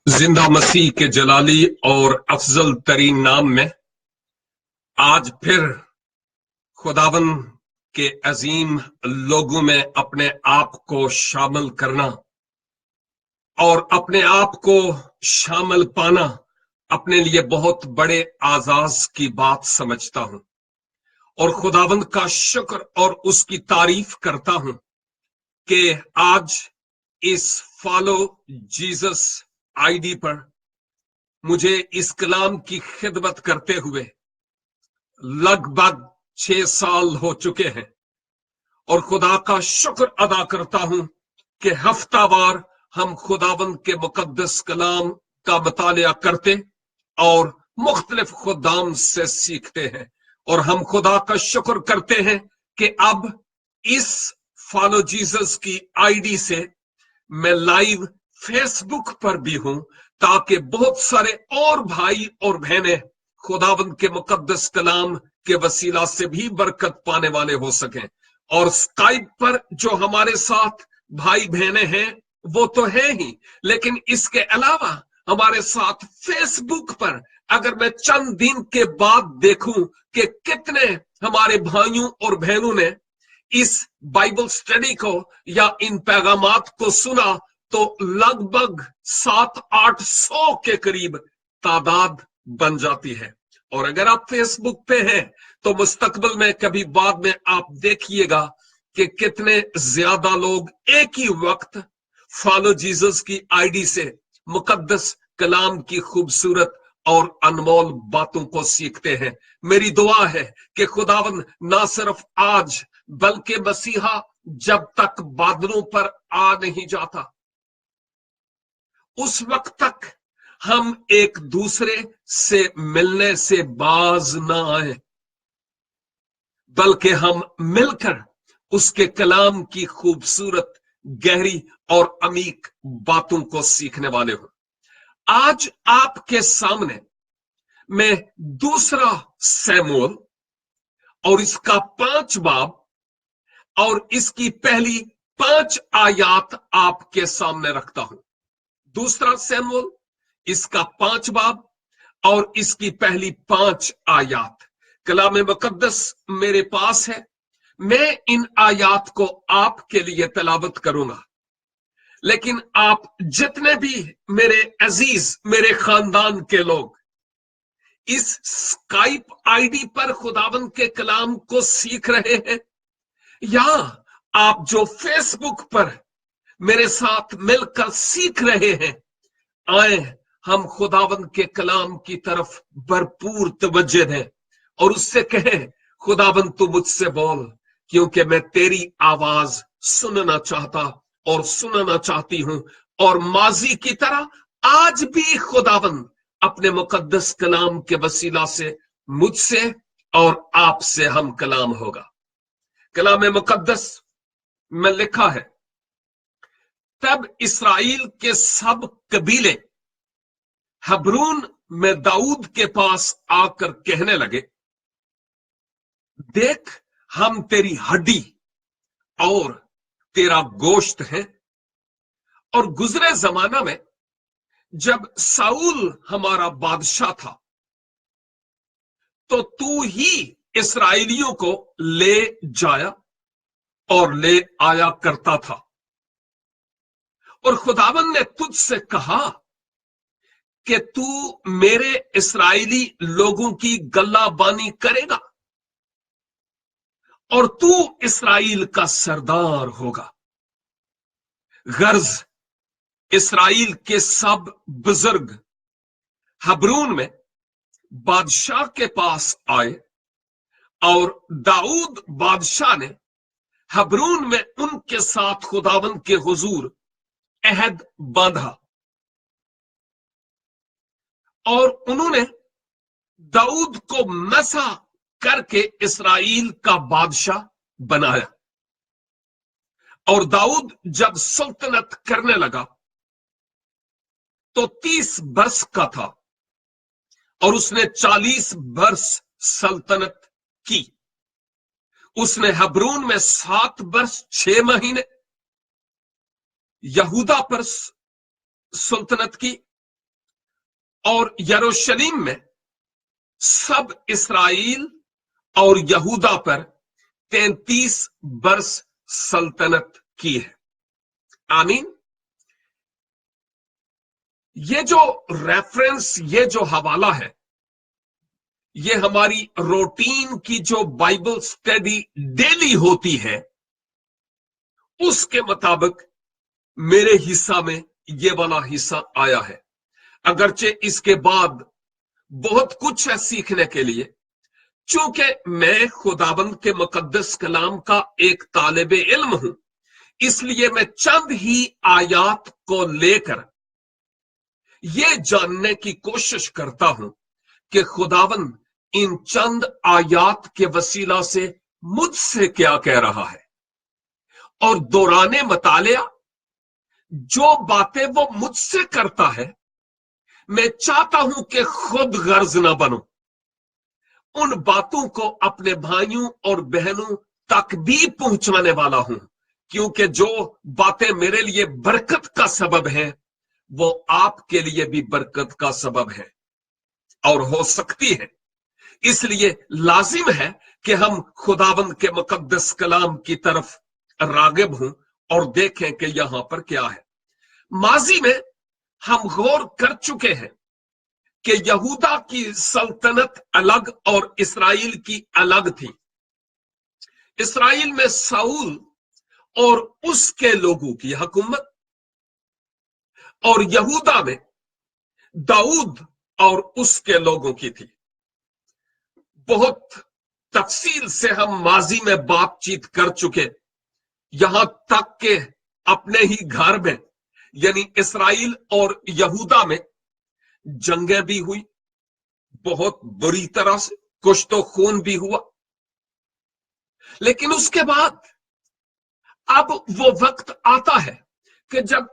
जिंदा मसीह के जलाली और अफजल तरीन नाम में आज फिर खुदावन के अजीम लोगों में अपने आप को शामिल करना और अपने आप को शामिल पाना अपने लिए बहुत बड़े आजाज की बात समझता हूं और खुदावंद का शुक्र और उसकी तारीफ करता हूं कि आज इस फॉलो जीसस आईडी पर मुझे इस कलाम की खिदमत करते हुए लगभग 6 साल हो चुके हैं और खुदा का शुक्र अदा करता हूं कि हफ्तावार हम खुदावंद के मुकद्दस कलाम का मुतालिया करते और मुख्तलिफ खुदाम से सीखते हैं और हम खुदा का शुक्र करते हैं कि अब इस फॉलो जीसस की आईडी से मैं लाइव फेसबुक पर भी हूं ताकि बहुत सारे और भाई और बहनें खुदावंद के मुकद्दस कलाम के वसीला से भी बरकत पाने वाले हो सकें। और स्काइप पर जो हमारे साथ भाई बहनें हैं वो तो है ही, लेकिन इसके अलावा हमारे साथ फेसबुक पर अगर मैं चंद दिन के बाद देखूं कि कितने हमारे भाइयों और बहनों ने इस बाइबल स्टडी को या इन पैगामात को सुना तो लगभग 700-800 के करीब तादाद बन जाती है। और अगर आप फेसबुक पे हैं तो मुस्तकबिल में कभी बाद में आप देखिएगा कि कितने ज्यादा लोग एक ही वक्त फॉलो जीसस की आईडी से मुकद्दस कलाम की खूबसूरत और अनमोल बातों को सीखते हैं। मेरी दुआ है कि खुदावन ना सिर्फ आज बल्कि मसीहा जब तक बादलों पर आ नहीं जाता उस वक्त तक हम एक दूसरे से मिलने से बाज ना आए, बल्कि हम मिलकर उसके कलाम की खूबसूरत गहरी और अमीक बातों को सीखने वाले हों। आज आपके सामने मैं दूसरा शमूएल और इसका 5 बाब और इसकी पहली 5 आयात आपके सामने रखता हूं। दूसरा शमूएल इसका 5 बाब और इसकी पहली 5 आयात कलाम मुकद्दस मेरे पास है। मैं इन आयात को आपके लिए तलावत करूंगा, लेकिन आप जितने भी मेरे अजीज मेरे खानदान के लोग इस स्काइप आईडी पर खुदावन के कलाम को सीख रहे हैं या आप जो फेसबुक पर मेरे साथ मिलकर सीख रहे हैं, आए हम खुदावन के कलाम की तरफ भरपूर तवज्जो दें और उससे कहें खुदावन तू मुझसे बोल, क्योंकि मैं तेरी आवाज सुनना चाहता और सुनना चाहती हूं। और माजी की तरह आज भी खुदावन अपने मुकद्दस कलाम के वसीला से मुझसे और आपसे हम कलाम होगा। कलाम मुकद्दस में लिखा है, तब इस्राएल के सब कबीले हब्रून में दाऊद के पास आकर कहने लगे, देख हम तेरी हड्डी और तेरा गोश्त है। और गुजरे जमाना में जब साउल हमारा बादशाह था तो तू ही इस्राएलियों को ले जाया और ले आया करता था। और खुदावन ने तुझसे कहा कि तू मेरे इस्राएली लोगों की गल्लाबानी करेगा और तू इस्राएल का सरदार होगा। गर्ज इस्राएल के सब बुजुर्ग हब्रून में बादशाह के पास आए और दाऊद बादशाह ने हब्रून में उनके साथ खुदावन के हुजूर अहद बांधा और उन्होंने दाऊद को मसा करके इस्राएल का बादशाह बनाया। और दाऊद जब सल्तनत करने लगा तो 30 वर्ष का था और उसने 40 वर्ष सल्तनत की। उसने हब्रून में 7 वर्ष 6 महीने, यहूदा पर सल्तनत की और यरूशलेम में सब इसराइल और यहूदा पर 33 वर्ष सल्तनत की है। आमीन। ये जो रेफरेंस, ये जो हवाला है, ये हमारी रूटीन की जो बाइबल स्टडी डेली होती है, उसके मुताबिक मेरे हिस्सा में ये वाला हिस्सा आया है। अगरचे इसके बाद बहुत कुछ है सीखने के लिए, चूंकि मैं खुदाबंद के मुकद्दस कलाम का एक तालिब इल्म हूं, इसलिए मैं चंद ही आयात को लेकर ये जानने की कोशिश करता हूं कि खुदाबंद इन चंद आयात के वसीला से मुझसे क्या कह रहा है, और दौराने मतालिया जो बातें वो मुझसे करता है, मैं चाहता हूं कि खुद गर्ज ना बनूं, उन बातों को अपने भाइयों और बहनों तक भी पहुंचाने वाला हूं, क्योंकि जो बातें मेरे लिए बरकत का सबब है, वो आपके लिए भी बरकत का सबब है और हो सकती है। इसलिए लाजिम है कि हम खुदाबंद के मुकद्दस कलाम की तरफ रागिब हों और देखें कि यहां पर क्या है। माजी में हम गौर कर चुके हैं कि यहूदा की सल्तनत अलग और इसराइल की अलग थी। इसराइल में साउल और उसके लोगों की हुकूमत, और यहूदा में दाऊद और उसके लोगों की थी। बहुत तफसील से हम माजी में बातचीत कर चुके, यहां तक कि अपने ही घर में यानी इसराइल और यहूदा में जंगें भी हुई, बहुत बुरी तरह से, कुछ तो खून भी हुआ। लेकिन उसके बाद अब वो वक्त आता है कि जब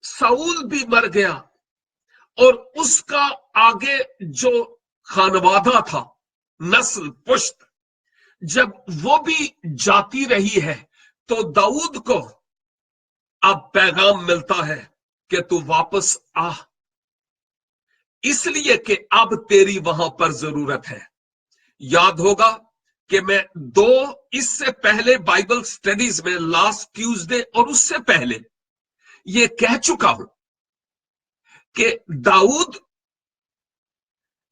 साउल भी मर गया और उसका आगे जो खानवादा था, नस्ल पुश्त, जब वो भी जाती रही है, तो दाऊद को अब पैगाम मिलता है कि तू वापस आ, इसलिए कि अब तेरी वहां पर जरूरत है। याद होगा कि मैं इससे पहले बाइबल स्टडीज में लास्ट ट्यूसडे और उससे पहले ये कह चुका हूं कि दाऊद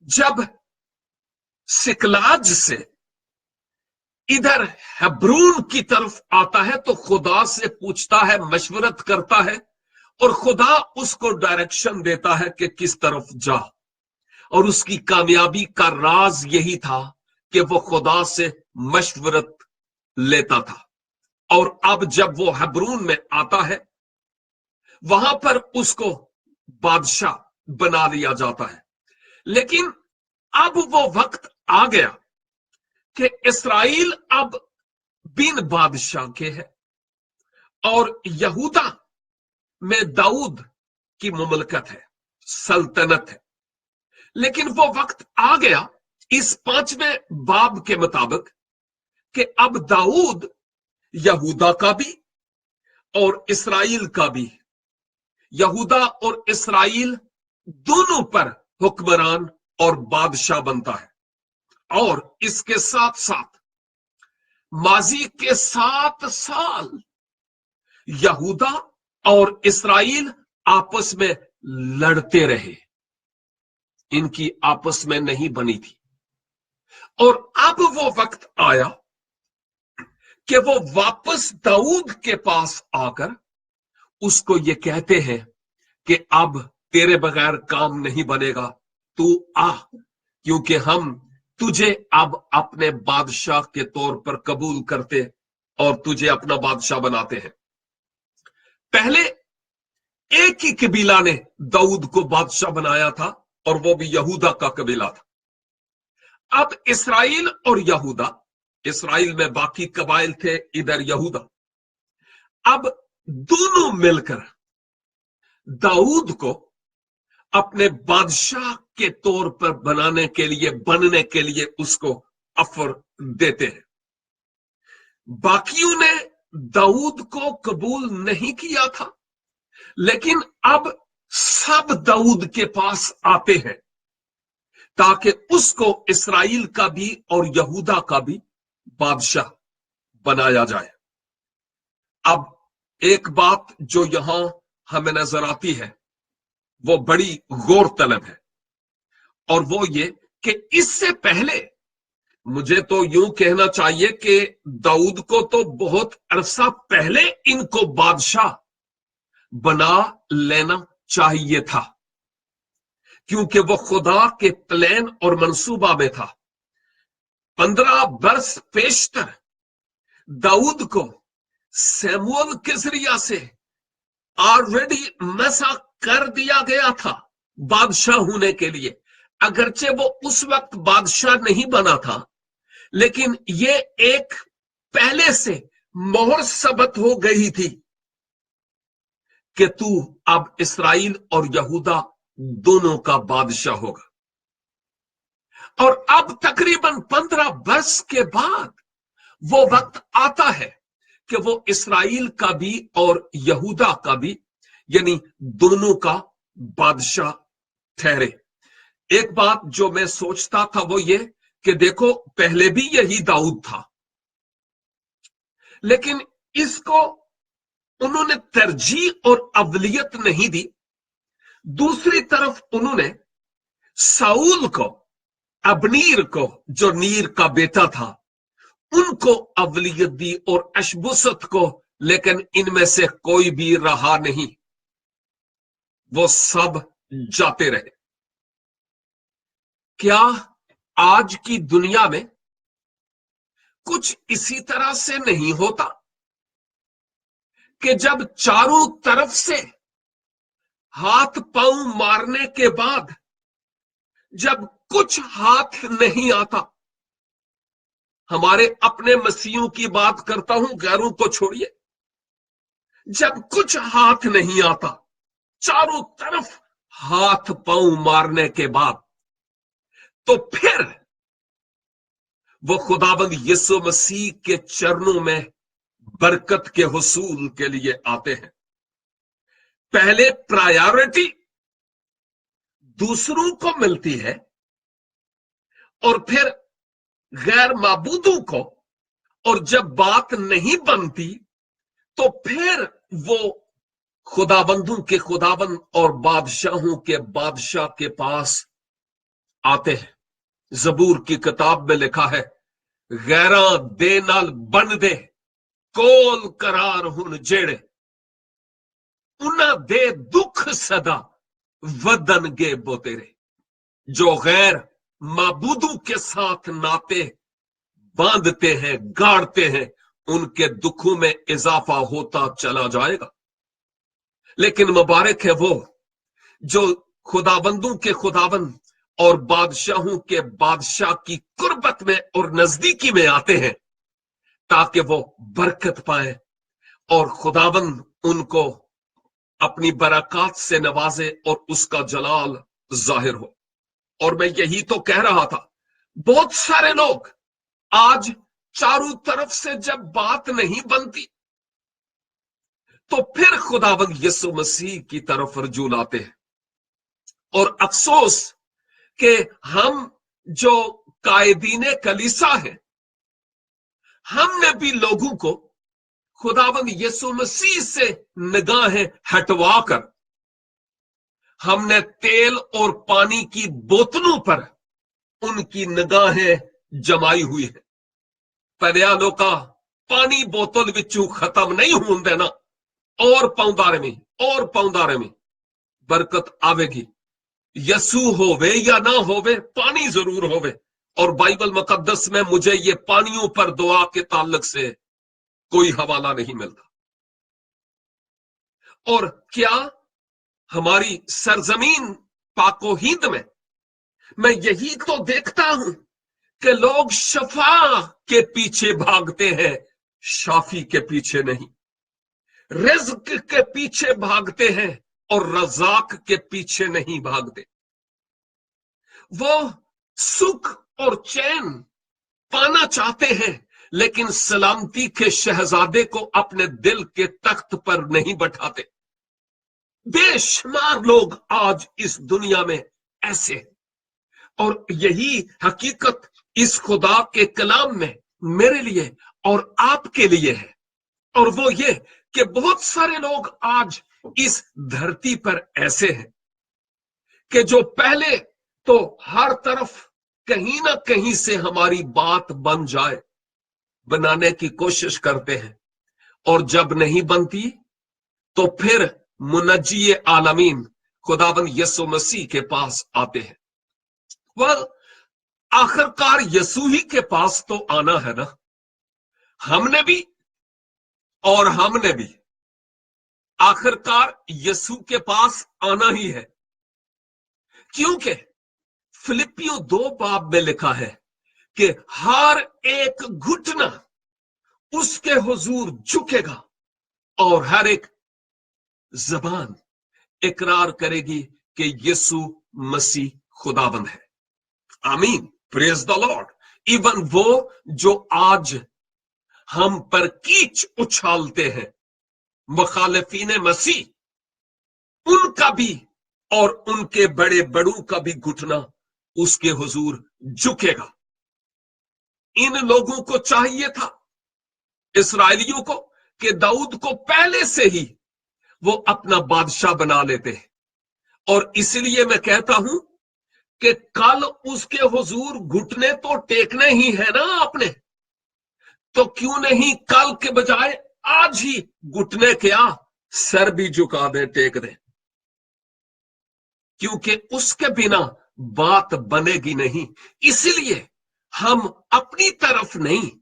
जब सिकलाज से इधर हेब्रून की तरफ आता है तो खुदा से पूछता है, मशवरत करता है, और खुदा उसको डायरेक्शन देता है कि किस तरफ जा। और उसकी कामयाबी का राज यही था कि वो खुदा से मशवरत लेता था। और अब जब वो हेब्रून में आता है, वहां पर उसको बादशाह बना लिया जाता है। लेकिन अब वो वक्त आ गया कि इसराइल अब बिन बादशाह के है और यहूदा में दाऊद की मुमलकत है, सल्तनत है। लेकिन वो वक्त आ गया इस 5वें बाब के मुताबिक कि अब दाऊद यहूदा का भी और इसराइल का भी, यहूदा और इसराइल दोनों पर हुक्मरान और बादशाह बनता है। और इसके साथ साथ माजी के 7 साल यहूदा और इसराइल आपस में लड़ते रहे, इनकी आपस में नहीं बनी थी। और अब वो वक्त आया कि वो वापस दाऊद के पास आकर उसको ये कहते हैं कि अब तेरे बगैर काम नहीं बनेगा, तू आ, क्योंकि हम तुझे अब अपने बादशाह के तौर पर कबूल करते और तुझे अपना बादशाह बनाते हैं। पहले एक ही कबीला ने दाऊद को बादशाह बनाया था और वो भी यहूदा का कबीला था। अब इसराइल और यहूदा, इसराइल में बाकी कबाइल थे, इधर यहूदा, अब दोनों मिलकर दाऊद को अपने बादशाह के तौर पर बनने के लिए उसको ऑफर देते हैं। बाकियों ने दाऊद को कबूल नहीं किया था, लेकिन अब सब दाऊद के पास आते हैं ताकि उसको इस्राएल का भी और यहूदा का भी बादशाह बनाया जाए। अब एक बात जो यहां हमें नजर आती है वो बड़ी गौर तलब है, और वो ये कि इससे पहले मुझे तो यूं कहना चाहिए कि दाऊद को तो बहुत अरसा पहले इनको बादशाह बना लेना चाहिए था, क्योंकि वो खुदा के प्लान और मंसूबा में था। 15 बरस पेशतर दाऊद को सैमुअल के जरिया से ऑलरेडी मसा कर दिया गया था बादशाह होने के लिए। अगरचे वो उस वक्त बादशाह नहीं बना था, लेकिन ये एक पहले से मोहर सबत हो गई थी कि तू अब इस्राएल और यहूदा दोनों का बादशाह होगा। और अब तकरीबन 15 वर्ष के बाद वो वक्त आता है कि वो इस्राएल का भी और यहूदा का भी, यानी दोनों का बादशाह ठहरे। एक बात जो मैं सोचता था वो ये कि देखो, पहले भी यही दाऊद था, लेकिन इसको उन्होंने तरजीह और अवलियत नहीं दी। दूसरी तरफ उन्होंने साउल को, अबनीर को, जो नीर का बेटा था, उनको अवलियत दी और अशबुसत को, लेकिन इनमें से कोई भी रहा नहीं, वो सब जाते रहे। क्या आज की दुनिया में कुछ इसी तरह से नहीं होता कि जब चारों तरफ से हाथ पांव मारने के बाद जब कुछ हाथ नहीं आता, हमारे अपने मसीहों की बात करता हूं, गैरों को छोड़िए, जब कुछ हाथ नहीं आता, चारों तरफ हाथ पांव मारने के बाद, तो फिर वो खुदाबंद यीशु मसीह के चरणों में बरकत के हुसूल के लिए आते हैं। पहले प्रायोरिटी दूसरों को मिलती है और फिर गैर माबूदों को, और जब बात नहीं बनती तो फिर वो खुदाबंदों के खुदाबंद और बादशाहों के बादशाह के पास आते हैं। जबूर की किताब में लिखा है, गैरा दे नाल बन दे कोल करार हुन जेड़े, उन्हां दे दुख सदा वदन गे बोतेरे। जो गैर माबूदों के साथ नाते बांधते हैं, गाड़ते हैं, उनके दुखों में इजाफा होता चला जाएगा। लेकिन मुबारक है वो जो खुदाबंदों के खुदाबंद और बादशाहों के बादशाह की कुर्बत में और नजदीकी में आते हैं, ताकि वो बरकत पाए और खुदाबंद उनको अपनी बरकत से नवाजे और उसका जलाल जाहिर हो। और मैं यही तो कह रहा था, बहुत सारे लोग आज चारों तरफ से जब बात नहीं बनती तो फिर खुदावंद यीशु मसीह की तरफ रजू लाते हैं। और अफसोस कि हम जो कायदीने कलीसा है, हमने भी लोगों को खुदावंद यीशु मसीह से निगाहें हटवाकर हमने तेल और पानी की बोतलों पर उनकी निगाहें जमाई हुई है। परिया लोका पानी बोतल विचों खत्म नहीं होने देना, और पौंदारे में बरकत आवेगी। यसू होवे या ना होवे, पानी जरूर होवे। और बाइबल मुकद्दस में मुझे ये पानियों पर दुआ के ताल्लुक से कोई हवाला नहीं मिलता। और क्या हमारी सरजमीन पाको हिंद में मैं यही तो देखता हूं कि लोग शफा के पीछे भागते हैं, शाफी के पीछे नहीं। रिज़्क के पीछे भागते हैं और रज़ाक के पीछे नहीं भागते। वो सुख और चैन पाना चाहते हैं, लेकिन सलामती के शहजादे को अपने दिल के तख्त पर नहीं बैठाते। बेशुमार लोग आज इस दुनिया में ऐसे हैं। और यही हकीकत इस खुदा के कलाम में मेरे लिए और आपके लिए है। और वो ये कि बहुत सारे लोग आज इस धरती पर ऐसे हैं कि जो पहले तो हर तरफ कहीं ना कहीं से हमारी बात बन जाए बनाने की कोशिश करते हैं, और जब नहीं बनती तो फिर मुनज्जी आलमीन खुदाबंद यीशु मसीह के पास आते हैं। वह आखिरकार यीशु ही के पास तो आना है ना। हमने भी आखिरकार यीशु के पास आना ही है, क्योंकि फिलिपियों 2 बाब में लिखा है कि हर एक घुटना उसके हुजूर झुकेगा और हर एक जबान इकरार करेगी कि यीशु मसीह खुदाबंद है। आमीन, प्रेज द लॉर्ड। इवन वो जो आज हम पर कीच उछालते हैं, मुखालिफीन मसीह, उनका भी और उनके बड़े बड़ों का भी घुटना उसके हुजूर झुकेगा। इन लोगों को चाहिए था, इस्राएलियों को, कि दाऊद को पहले से ही वो अपना बादशाह बना लेते हैं। और इसलिए मैं कहता हूं कि कल उसके हुजूर घुटने तो टेकने ही है ना आपने, तो क्यों नहीं कल के बजाय आज ही घुटने क्या सर भी झुका दे, टेक दे, क्योंकि उसके बिना बात बनेगी नहीं। इसलिए हम अपनी तरफ नहीं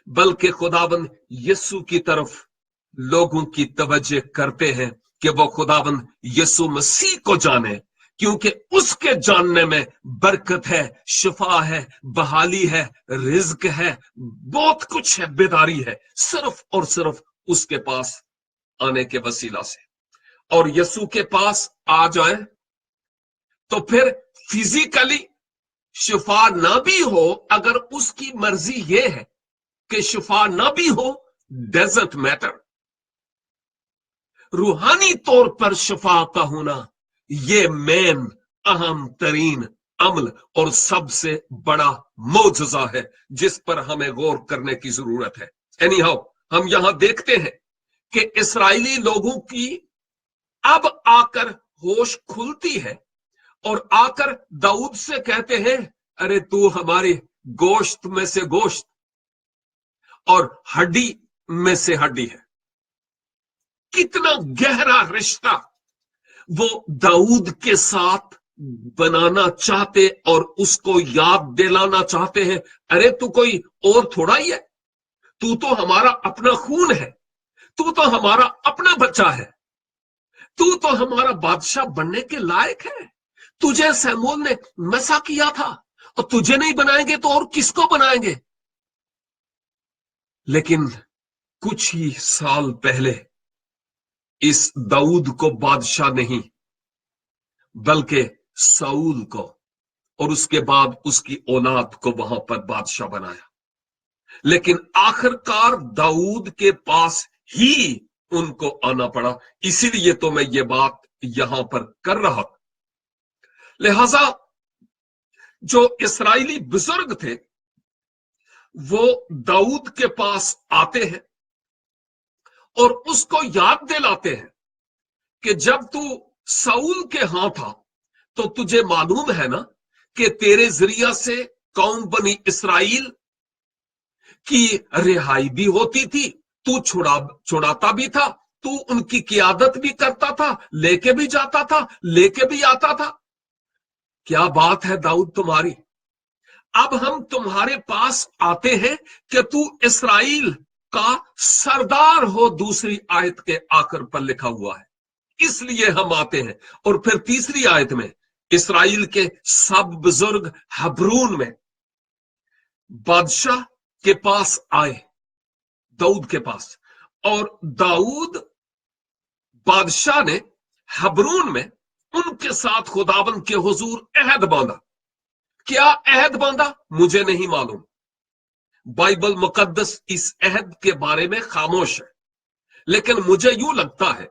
बल्कि खुदाबंद यीशु की तरफ लोगों की तवज्जो करते हैं कि वो खुदाबंद यीशु मसीह को जाने, क्योंकि उसके जानने में बरकत है, शिफा है, बहाली है, रिज्क है, बहुत कुछ है, बेदारी है, सिर्फ और सिर्फ उसके पास आने के वसीला से। और यीशु के पास आ जाए तो फिर फिजिकली शिफा ना भी हो, अगर उसकी मर्जी ये है कि शिफा ना भी हो, डजंट मैटर। रूहानी तौर पर शिफा का होना ये मेन अहम तरीन अमल और सबसे बड़ा मौजज़ा है जिस पर हमें गौर करने की जरूरत है। एनीहाउ, हम यहां देखते हैं कि इस्राएली लोगों की अब आकर होश खुलती है और आकर दाऊद से कहते हैं, अरे तू हमारे गोश्त में से गोश्त और हड्डी में से हड्डी है। कितना गहरा रिश्ता वो दाऊद के साथ बनाना चाहते और उसको याद दिलाना चाहते हैं, अरे तू कोई और थोड़ा ही है, तू तो हमारा अपना खून है, तू तो हमारा अपना बच्चा है, तू तो हमारा बादशाह बनने के लायक है। तुझे सैमूएल ने मसा किया था और तुझे नहीं बनाएंगे तो और किसको बनाएंगे। लेकिन कुछ ही साल पहले इस दाऊद को बादशाह नहीं बल्कि साउल को और उसके बाद उसकी औलाद को वहां पर बादशाह बनाया। लेकिन आखिरकार दाऊद के पास ही उनको आना पड़ा। इसीलिए तो मैं ये बात यहां पर कर रहा था। लिहाजा जो इस्राएली बुजुर्ग थे वो दाऊद के पास आते हैं और उसको याद दिलाते हैं कि जब तू साउल के हाथ था तो तुझे मालूम है ना कि तेरे जरिया से कौम बनी इस्राएल की रिहाई भी होती थी, तू छुड़ाता भी था, तू उनकी क़ियादत भी करता था, लेके भी जाता था, लेके भी आता था। क्या बात है दाऊद तुम्हारी। अब हम तुम्हारे पास आते हैं कि तू इस्राएल का सरदार हो, दूसरी आयत के आखिर पर लिखा हुआ है, इसलिए हम आते हैं। और फिर तीसरी आयत में इस्राएल के सब बुजुर्ग हब्रून में बादशाह के पास आए, दाऊद के पास, और दाऊद बादशाह ने हब्रून में उनके साथ खुदावंद के हुजूर अहद बांधा। क्या अहद बांधा मुझे नहीं मालूम, बाइबल मुकद्दस इस अहद के बारे में खामोश है, लेकिन मुझे यूं लगता है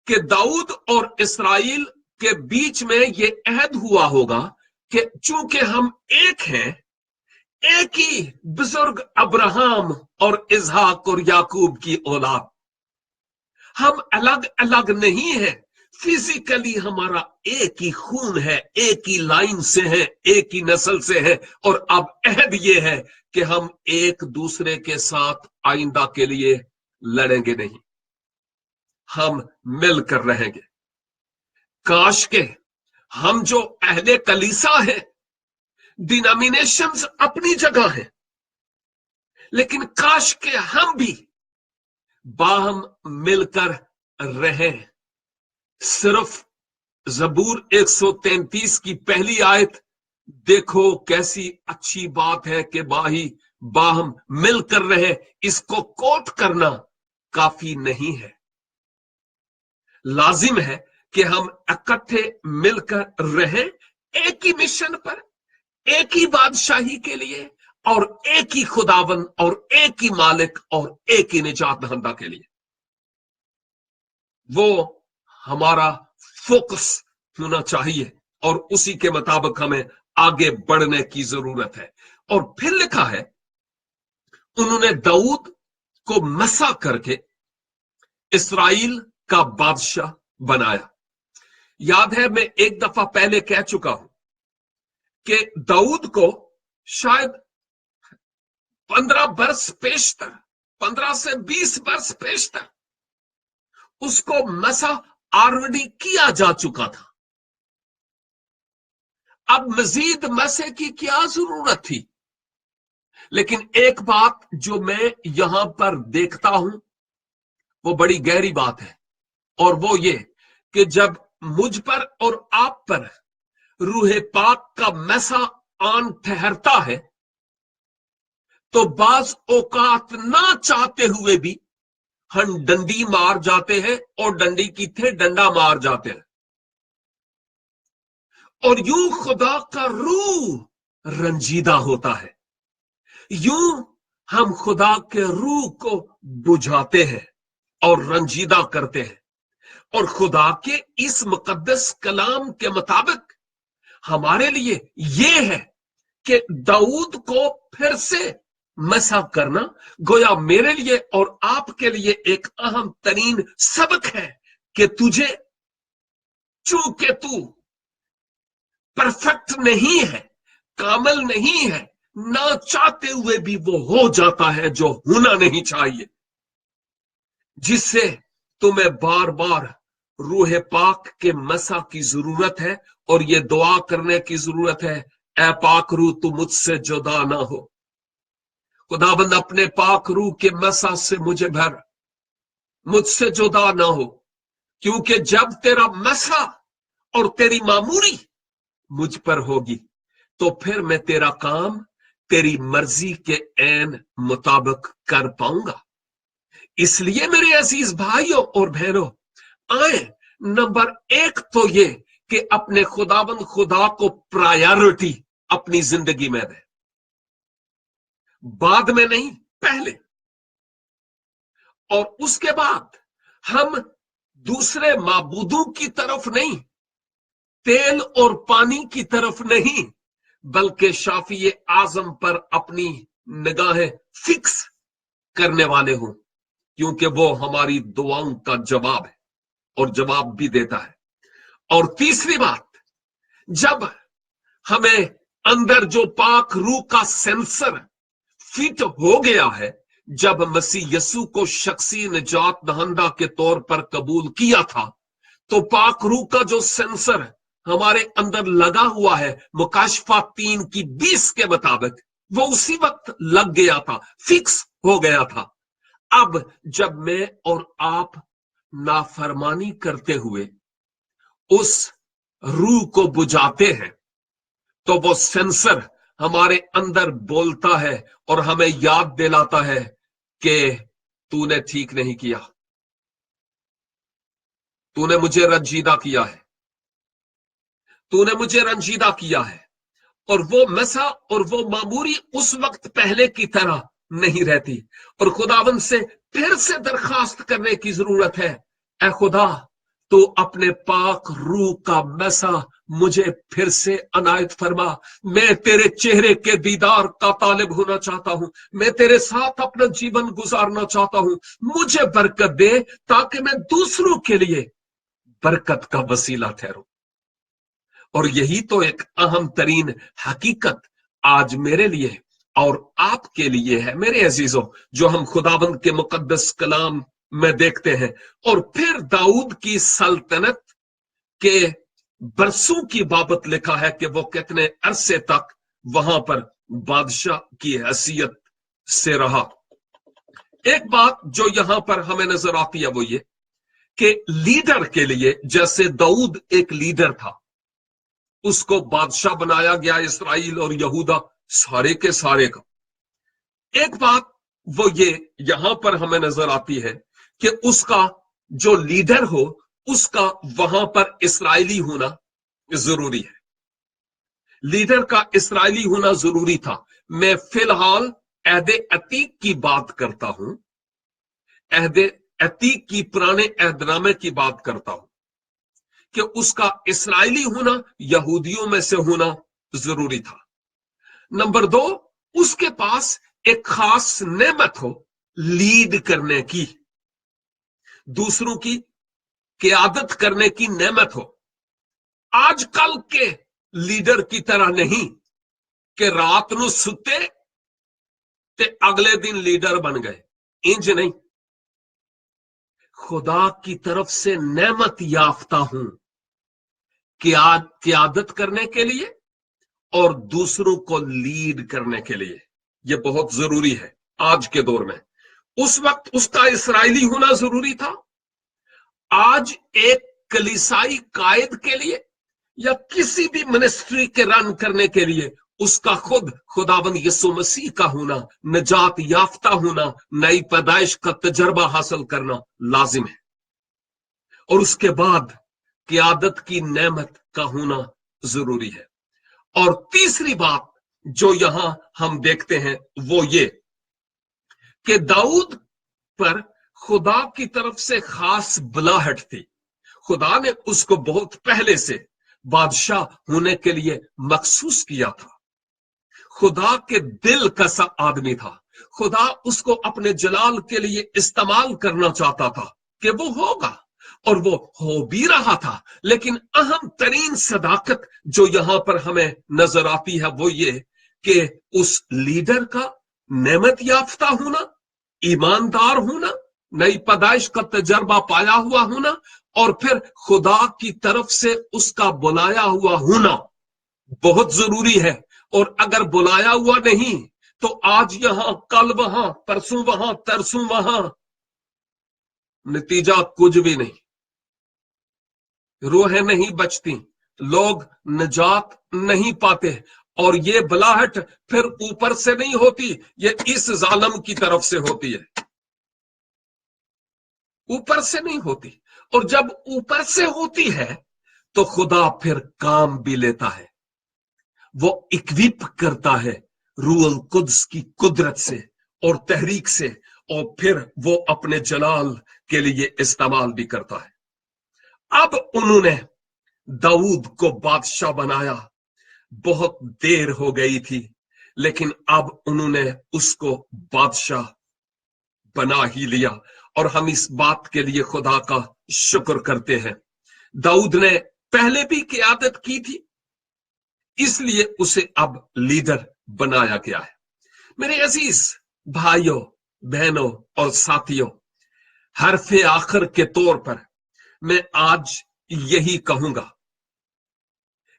कि दाऊद और इस्राएल के बीच में ये अहद हुआ होगा कि चूंकि हम एक हैं, एक ही बुजुर्ग अब्राहम और इसहाक और याकूब की औलाद, हम अलग अलग नहीं है, फिजिकली हमारा एक ही खून है, एक ही लाइन से है, एक ही नस्ल से है। और अब अहद ये है कि हम एक दूसरे के साथ आइंदा के लिए लड़ेंगे नहीं, हम मिलकर रहेंगे। काश के हम जो अहले कलीसा है, डिनोमिनेशंस अपनी जगह है, लेकिन काश के हम भी बाहम मिलकर रहें। सिर्फ जबूर 133 की पहली आयत देखो, कैसी अच्छी बात है कि बाहम मिलकर रहे, इसको कोट करना काफी नहीं है। लाजिम है कि हम इकट्ठे मिलकर रहें, एक ही मिशन पर, एक ही बादशाही के लिए, और एक ही खुदावन और एक ही मालिक और एक ही निजात दहंदा के लिए। वो हमारा फोकस होना चाहिए और उसी के मुताबिक हमें आगे बढ़ने की जरूरत है। और फिर लिखा है, उन्होंने दाऊद को मसा करके इस्राएल का बादशाह बनाया। याद है, मैं एक दफा पहले कह चुका हूं कि दाऊद को शायद 15 वर्ष पेशतर, 15 से 20 वर्ष पेशतर उसको मसा ऑलरेडी किया जा चुका था। अब मजीद मसे की क्या जरूरत थी? लेकिन एक बात जो मैं यहां पर देखता हूं, वो बड़ी गहरी बात है, और वो ये कि जब मुझ पर और आप पर रूह पाक का मसा आन ठहरता है, तो बाज औकात ना चाहते हुए भी हम डंडी मार जाते हैं, और डंडी की थे डंडा मार जाते हैं, और यूं खुदा का रूह रंजीदा होता है। यूं हम खुदा के रूह को बुझाते हैं और रंजीदा करते हैं, और खुदा के इस मुकद्दस कलाम के मुताबिक हमारे लिए यह है कि दाऊद को फिर से मसा करना गोया मेरे लिए और आपके लिए एक अहम तरीन सबक है कि तुझे, चूंकि तू परफेक्ट नहीं है, कामल नहीं है, ना चाहते हुए भी वो हो जाता है जो होना नहीं चाहिए, जिससे तुम्हें बार बार रूह पाक के मसा की जरूरत है, और ये दुआ करने की जरूरत है, ऐ पाक रूह तू मुझसे जुदा ना हो। खुदाबंद अपने पाक रूह के मसा से मुझे भर, मुझसे जुदा ना हो, क्योंकि जब तेरा मसा और तेरी मामूरी मुझ पर होगी, तो फिर मैं तेरा काम तेरी मर्जी के ऐन मुताबिक कर पाऊंगा। इसलिए मेरे अजीज भाइयों और बहनों, आए नंबर 1 तो ये कि अपने खुदाबंद खुदा को प्रायोरिटी अपनी जिंदगी में दे, बाद में नहीं, पहले। और उसके बाद हम दूसरे माबूदों की तरफ नहीं, तेल और पानी की तरफ नहीं, बल्कि शाफी आजम पर अपनी निगाहें फिक्स करने वाले हों, क्योंकि वो हमारी दुआओं का जवाब है और जवाब भी देता है। और तीसरी बात, जब हमें अंदर जो पाक रूह का सेंसर फिट हो गया है, जब मसीह यीशु को शख्सी निजात दहंदा के तौर पर कबूल किया था, तो पाक रूह का जो सेंसर हमारे अंदर लगा हुआ है, मुकाशफा 3 की 20 के मुताबिक, वो उसी वक्त लग गया था, फिक्स हो गया था। अब जब मैं और आप नाफरमानी करते हुए उस रूह को बुझाते हैं, तो वो सेंसर हमारे अंदर बोलता है और हमें याद दिलाता है कि तूने ठीक नहीं किया, तूने मुझे रंजीदा किया है, तूने मुझे रंजीदा किया है। और वो मसा और वो मामूरी उस वक्त पहले की तरह नहीं रहती, और खुदावन से फिर से दरखास्त करने की जरूरत है, ऐ खुदा तो अपने पाक रूह का मैसा मुझे फिर से अनायत फरमा। मैं तेरे चेहरे के दीदार का तालिब होना चाहता हूं, मैं तेरे साथ अपना जीवन गुजारना चाहता हूं। मुझे बरकत दे ताकि मैं दूसरों के लिए बरकत का वसीला ठहरूं। और यही तो एक अहम तरीन हकीकत आज मेरे लिए और आपके लिए है मेरे अजीजों, जो हम खुदाबंद के मुकद्दस कलाम में देखते हैं। और फिर दाऊद की सल्तनत के बरसों की बाबत लिखा है कि वो कितने अरसे तक वहां पर बादशाह की हैसियत से रहा। एक बात जो यहां पर हमें नजर आती है वो ये कि लीडर के लिए, जैसे दाऊद एक लीडर था, उसको बादशाह बनाया गया इस्राइल और यहूदा सारे के सारे का। एक बात वो ये यहां पर हमें नजर आती है कि उसका जो लीडर हो उसका वहां पर इस्राइली होना जरूरी है। लीडर का इस्राइली होना जरूरी था। मैं फिलहाल अहद अतीक की बात करता हूं, अहद अतीक की पुराने अहदनामे की बात करता हूं कि उसका इस्राइली होना, यहूदियों में से होना जरूरी था। नंबर 2, उसके पास एक खास नेमत हो लीड करने की, दूसरों की क़यादत करने की नेमत हो। आजकल के लीडर की तरह नहीं कि रात ਨੂੰ सुते ते अगले दिन लीडर बन गए, इंज नहीं। खुदा की तरफ से नेमत याफ्ता हूं क़यादत करने के लिए और दूसरों को लीड करने के लिए। यह बहुत जरूरी है आज के दौर में। उस वक्त उसका इस्राइली होना जरूरी था। आज एक कलीसाई कायद के लिए या किसी भी मिनिस्ट्री के रन करने के लिए उसका खुद खुदाबंद यीशु मसीह का होना, निजात याफ्ता होना, नई पैदाइश का तजर्बा हासिल करना लाजिम है। और उसके बाद क़यादत की नेमत का होना जरूरी है। और तीसरी बात जो यहां हम देखते हैं वो ये कि दाऊद पर खुदा की तरफ से खास बुलाहट थी। खुदा ने उसको बहुत पहले से बादशाह होने के लिए मखसूस किया था। खुदा के दिल का सा आदमी था। खुदा उसको अपने जलाल के लिए इस्तेमाल करना चाहता था कि वो होगा, और वो हो भी रहा था। लेकिन अहम तरीन सदाकत जो यहां पर हमें नजर आती है वो ये कि उस लीडर का नेमत याफ्ता होना, ईमानदार होना, नई पैदाइश का तजर्बा पाया हुआ होना, और फिर खुदा की तरफ से उसका बुलाया हुआ होना बहुत जरूरी है। और अगर बुलाया हुआ नहीं तो आज यहां, कल वहां, परसों वहां, तरसों वहां, नतीजा कुछ भी नहीं। रूहें नहीं बचती, लोग निजात नहीं पाते। और ये बुलाहट फिर ऊपर से नहीं होती, ये इस जालिम की तरफ से होती है, ऊपर से नहीं होती। और जब ऊपर से होती है तो खुदा फिर काम भी लेता है, वो इक्विप करता है रूहुल कुद्स की कुदरत से और तहरीक से, और फिर वो अपने जलाल के लिए इस्तेमाल भी करता है। अब उन्होंने दाऊद को बादशाह बनाया, बहुत देर हो गई थी, लेकिन अब उन्होंने उसको बादशाह बना ही लिया। और हम इस बात के लिए खुदा का शुक्र करते हैं। दाऊद ने पहले भी क़यादत की थी, इसलिए उसे अब लीडर बनाया गया है। मेरे अजीज भाइयों, बहनों और साथियों, हरफे आखिर के तौर पर मैं आज यही कहूंगा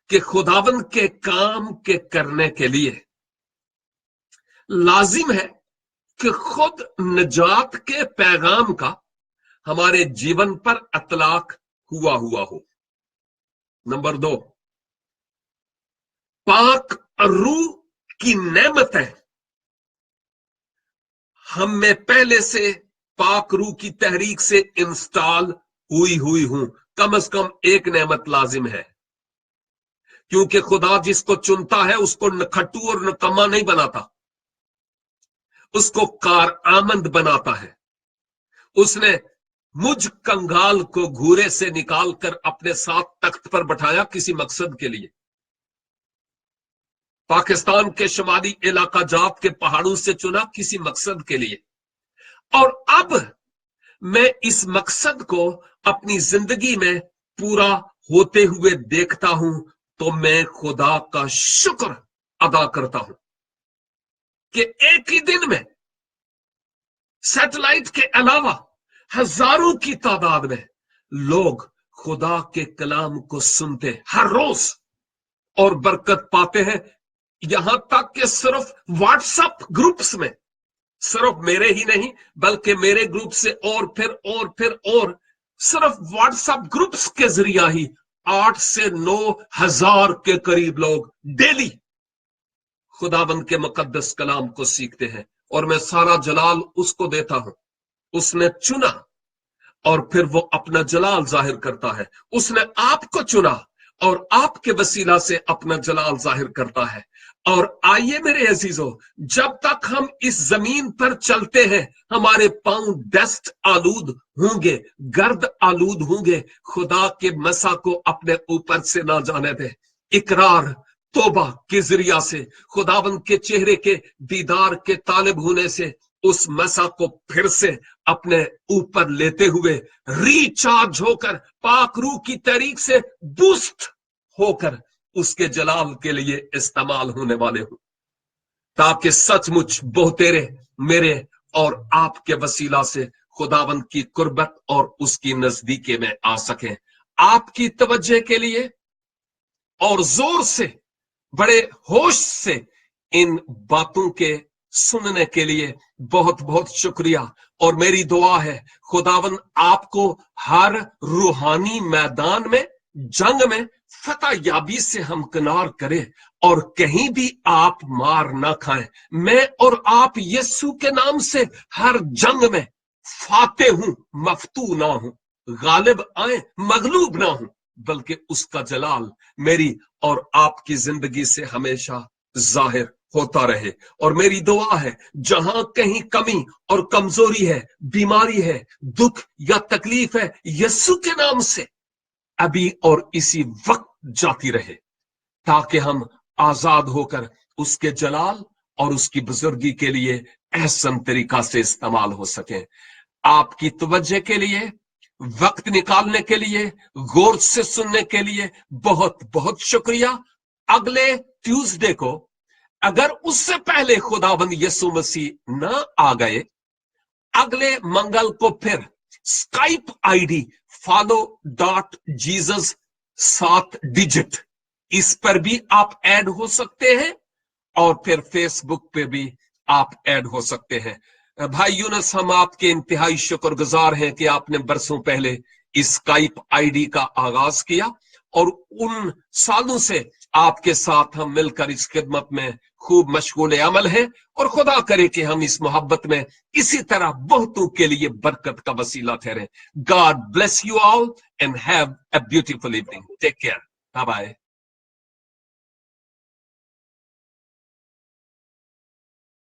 कि खुदावंद के काम के करने के लिए लाजिम है कि खुद निजात के पैगाम का हमारे जीवन पर अतलाक हुआ हो। नंबर 2, पाक रूह की नेमतें हम में पहले से पाक रूह की तहरीक से इंस्टॉल हुई हूं। कम से कम एक नेमत लाजिम है, क्योंकि खुदा जिसको चुनता है उसको नखट्टू और नकम्मा नहीं बनाता, उसको कारआमद बनाता है। उसने मुझ कंगाल को घूरे से निकालकर अपने साथ तख्त पर बैठाया किसी मकसद के लिए। पाकिस्तान के शुमाली इलाका जात के पहाड़ों से चुना किसी मकसद के लिए, और अब मैं इस मकसद को अपनी जिंदगी में पूरा होते हुए देखता हूं तो मैं खुदा का शुक्र अदा करता हूं कि एक ही दिन में सैटेलाइट के अलावा हजारों की तादाद में लोग खुदा के कलाम को सुनते हर रोज और बरकत पाते हैं। यहां तक कि सिर्फ व्हाट्सएप ग्रुप्स में, सिर्फ मेरे ही नहीं बल्कि मेरे ग्रुप से और फिर सिर्फ व्हाट्सएप ग्रुप्स के जरिया ही 8 से 9 हजार के करीब लोग डेली खुदाबंद के मुकद्दस कलाम को सीखते हैं। और मैं सारा जलाल उसको देता हूं। उसने चुना और फिर वो अपना जलाल जाहिर करता है। उसने आपको चुना और आपके वसीला से अपना जलाल जाहिर करता है। और आइए मेरे अजीजों, जब तक हम इस जमीन पर चलते हैं हमारे पांव डस्ट आलूद होंगे, गर्द आलूद होंगे। खुदा के मसा को अपने ऊपर से ना जाने दे। इकरार तोबा के जरिया से खुदावंद के चेहरे के दीदार के तालिब होने से उस मसा को फिर से अपने ऊपर लेते हुए रिचार्ज होकर पाक रूह की तहरीक से बूस्ट होकर उसके जलाल के लिए इस्तेमाल होने वाले हूं, ताकि सचमुच बहुतेरे मेरे और आपके वसीला से खुदावंद की कुर्बत और उसकी नजदीकी में आ सके। आपकी तवज्जो के लिए और जोर से, बड़े होश से इन बातों के सुनने के लिए बहुत बहुत शुक्रिया। और मेरी दुआ है खुदावन आपको हर रूहानी मैदान में, जंग में फतह याबी से हमकिनार करे और कहीं भी आप मार ना खाएं। मैं और आप यीशु के नाम से हर जंग में फाते हूं, मफतू ना हूं, गालिब आए मगलूब ना हूं, बल्कि उसका जलाल मेरी और आपकी जिंदगी से हमेशा जाहिर होता रहे। और मेरी दुआ है जहां कहीं कमी और कमजोरी है, बीमारी है, दुख या तकलीफ है, यीशु के नाम से अभी और इसी वक्त जाती रहे, ताकि हम आजाद होकर उसके जलाल और उसकी बुजुर्गी के लिए एहसन तरीका से इस्तेमाल हो सके। आपकी तवज्जो के लिए, वक्त निकालने के लिए, गौर से सुनने के लिए बहुत बहुत शुक्रिया। अगले ट्यूसडे को, अगर उससे पहले खुदाबंद यीशु मसीह न आ गए, अगले मंगल को फिर स्काइप आईडी follow.jesus 7 डिजिट, इस पर भी आप ऐड हो सकते हैं और फिर फेसबुक पे भी आप ऐड हो सकते हैं। भाई यूनस, हम आपके इंतहाई शुक्रगुजार हैं कि आपने बरसों पहले इस स्काइप आईडी का आगाज किया और उन सालों से आपके साथ हम मिलकर इस खिदमत में खूब मशगूल अमल हैं। और खुदा करे कि हम इस मोहब्बत में इसी तरह बहुतों के लिए बरकत का वसीला ठहरे। God bless you all and have a beautiful evening. Take care. Bye bye.